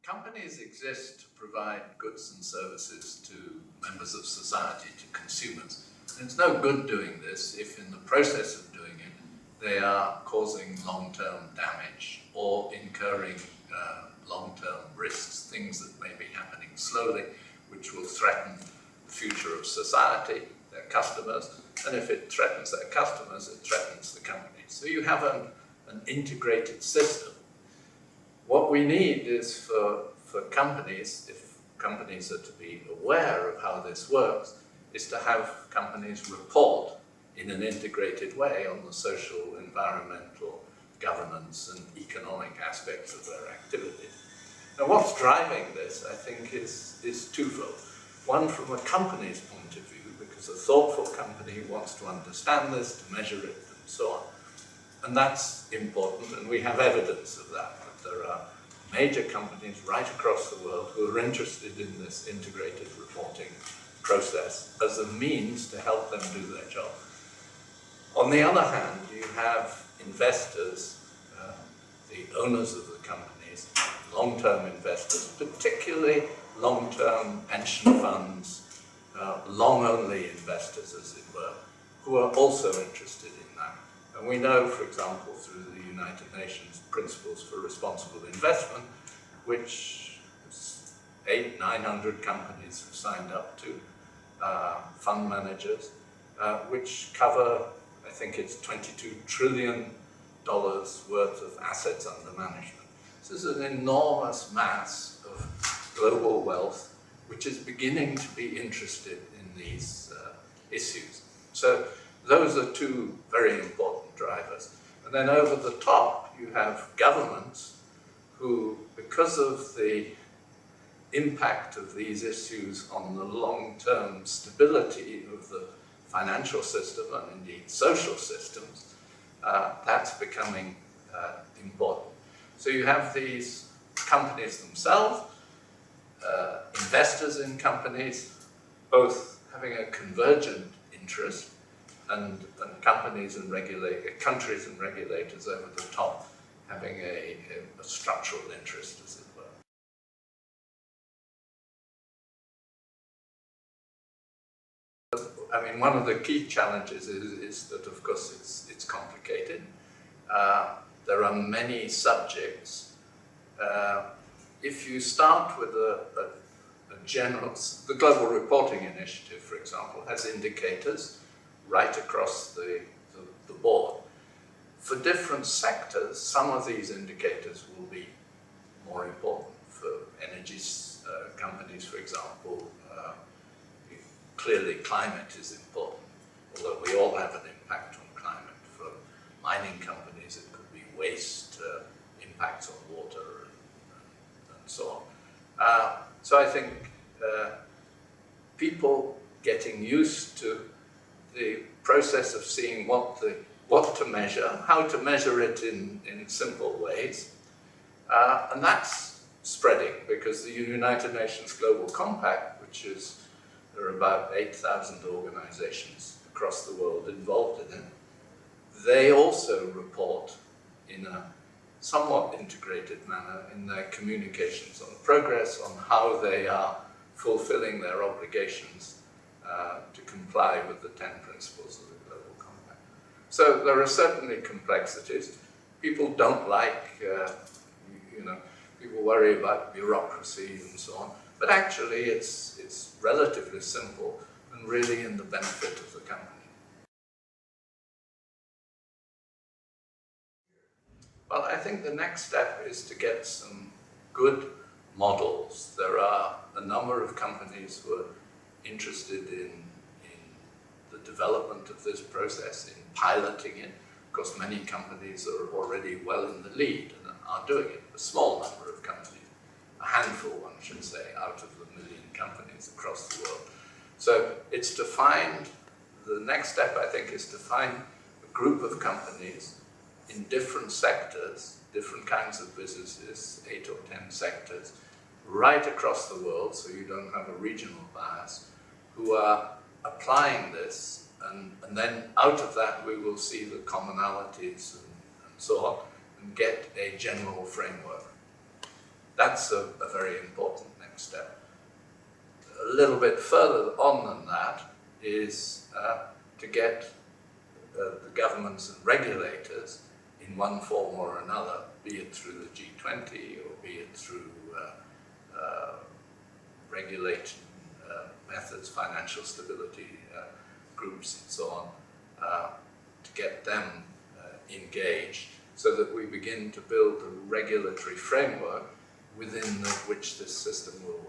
Companies exist to provide goods and services to members of society, to consumers. And it's no good doing this if in the process of doing it they are causing long-term damage or incurring long-term risks, things that may be happening slowly, which will threaten the future of society, their customers, and if it threatens their customers, it threatens the company. So you have an integrated system. What we need is for companies, if companies are to be aware of how this works, is to have companies report in an integrated way on the social, environmental, governance and economic aspects of their activities. Now what's driving this, I think, is twofold. One, from a company's point of view, because a thoughtful company wants to understand this, to measure it, and so on. And that's important, and we have evidence of that there are major companies right across the world who are interested in this integrated reporting process as a means to help them do their job. On the other hand, you have investors, the owners of the companies, long-term investors, particularly long-term pension funds, long-only investors, as it were, who are also interested in that. And we know, for example, through the United Nations Principles for Responsible Investment, which 800-900 companies have signed up to, fund managers, which cover, I think it's $22 trillion worth of assets under management. So this is an enormous mass of global wealth which is beginning to be interested in these issues. So those are two very important drivers. And then over the top, you have governments who, because of the impact of these issues on the long-term stability of the financial system and indeed social systems, that's becoming important. So you have these companies themselves, investors in companies, both having a convergent interest, and companies and countries and regulators over the top having a structural interest, as it were. I mean, one of the key challenges is that, of course, it's complicated. There are many subjects. If you start with a general, the Global Reporting Initiative, for example, has indicators right across the board. For different sectors, some of these indicators will be more important. For energy companies, for example, clearly climate is important, although we all have an impact on climate. For mining companies, it could be waste, impacts on water, and so on. So I think people getting used to the process of seeing what to measure, how to measure it in simple ways, and that's spreading because the United Nations Global Compact, which is, there are about 8,000 organizations across the world involved in it, they also report in a somewhat integrated manner in their communications on progress, on how they are fulfilling their obligations to comply with the 10 principles of the Global Compact. So there are certainly complexities. People don't like, people worry about bureaucracy and so on, but actually it's relatively simple and really in the benefit of the company. Well, I think the next step is to get some good models. There are a number of companies who are interested in the development of this process, in piloting it. Of course, many companies are already well in the lead and are doing it. A small number of companies, a handful, one should say, out of the 1 million companies across the world. So it's to find, the next step, I think, is to find a group of companies in different sectors, different kinds of businesses, 8 or 10 sectors, right across the world, so you don't have a regional bias, who are applying this, and then out of that we will see the commonalities and so on, and get a general framework. That's a very important next step. A little bit further on than that is to get the governments and regulators in one form or another, be it through the G20 or be it through regulation methods, financial stability groups and so on, to get them engaged so that we begin to build a regulatory framework within which this system will